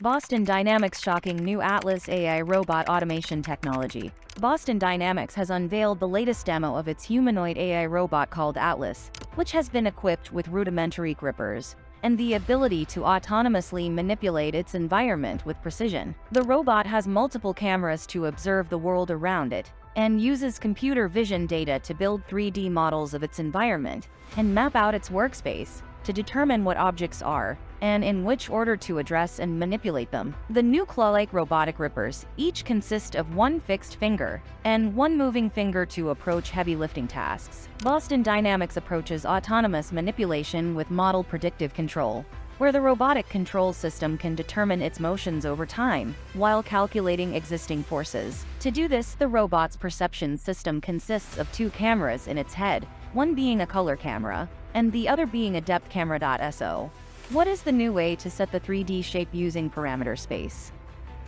Boston Dynamics shocking new Atlas AI robot automation technology. Boston Dynamics has unveiled the latest demo of its humanoid AI robot called Atlas, which has been equipped with rudimentary grippers and the ability to autonomously manipulate its environment with precision. The robot has multiple cameras to observe the world around it and uses computer vision data to build 3D models of its environment and map out its workspace to determine what objects are and in which order to address and manipulate them. The new claw-like robotic grippers each consist of one fixed finger and one moving finger to approach heavy lifting tasks. Boston Dynamics approaches autonomous manipulation with model predictive control, where the robotic control system can determine its motions over time while calculating existing forces. To do this, the robot's perception system consists of two cameras in its head, one being a color camera and the other being a depth camera. So, what is the new way to set the 3D shape using parameter space?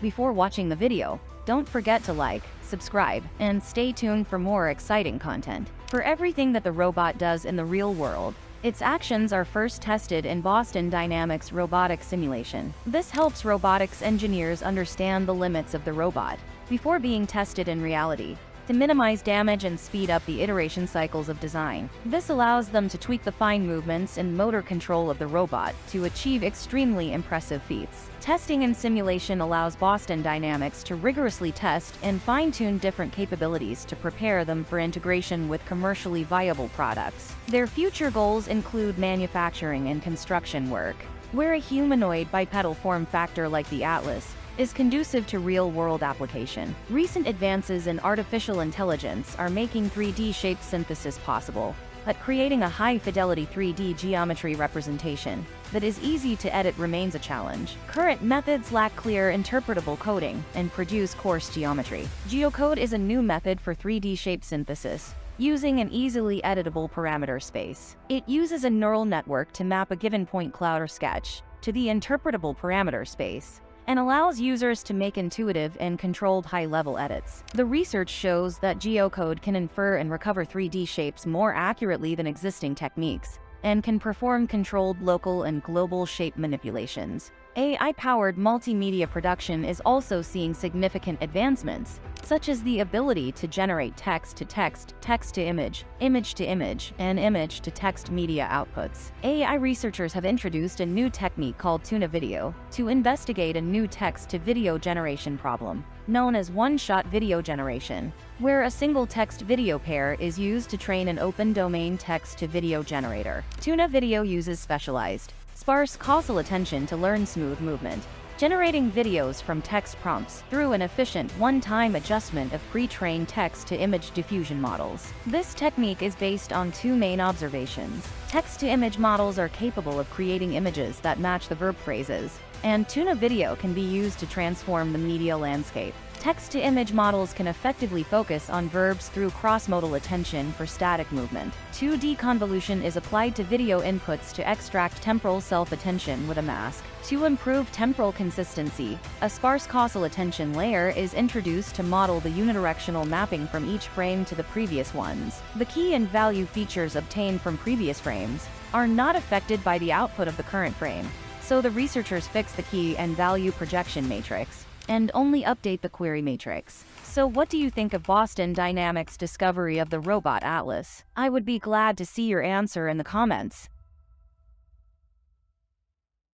Before watching the video, don't forget to like, subscribe, and stay tuned for more exciting content. For everything that the robot does in the real world, its actions are first tested in Boston Dynamics robotic simulation. This helps robotics engineers understand the limits of the robot before being tested in reality, to minimize damage and speed up the iteration cycles of design. This allows them to tweak the fine movements and motor control of the robot to achieve extremely impressive feats. Testing and simulation allows Boston Dynamics to rigorously test and fine-tune different capabilities to prepare them for integration with commercially viable products. Their future goals include manufacturing and construction work, where a humanoid bipedal form factor like the Atlas is conducive to real-world application. Recent advances in artificial intelligence are making 3D shape synthesis possible, but creating a high-fidelity 3D geometry representation that is easy to edit remains a challenge. Current methods lack clear, interpretable coding and produce coarse geometry. Geocode is a new method for 3D shape synthesis, using an easily editable parameter space. It uses a neural network to map a given point cloud or sketch to the interpretable parameter space, and allows users to make intuitive and controlled high-level edits. The research shows that geocode can infer and recover 3D shapes more accurately than existing techniques, and can perform controlled local and global shape manipulations. AI-powered multimedia production is also seeing significant advancements, such as the ability to generate text-to-text, text-to-image, image-to-image, and image-to-text media outputs. AI researchers have introduced a new technique called tuna video to investigate a new text-to-video generation problem, known as one-shot video generation, where a single text-video pair is used to train an open-domain text-to-video generator. Tuna video uses specialized, sparse causal attention to learn smooth movement, generating videos from text prompts through an efficient one-time adjustment of pre-trained text-to-image diffusion models. This technique is based on two main observations. Text-to-image models are capable of creating images that match the verb phrases, and tuna video can be used to transform the media landscape. Text-to-image models can effectively focus on verbs through cross-modal attention for static movement. 2D convolution is applied to video inputs to extract temporal self-attention with a mask. To improve temporal consistency, a sparse causal attention layer is introduced to model the unidirectional mapping from each frame to the previous ones. The key and value features obtained from previous frames are not affected by the output of the current frame, so the researchers fix the key and value projection matrix and only update the query matrix. So what do you think of Boston Dynamics' discovery of the robot Atlas? I would be glad to see your answer in the comments.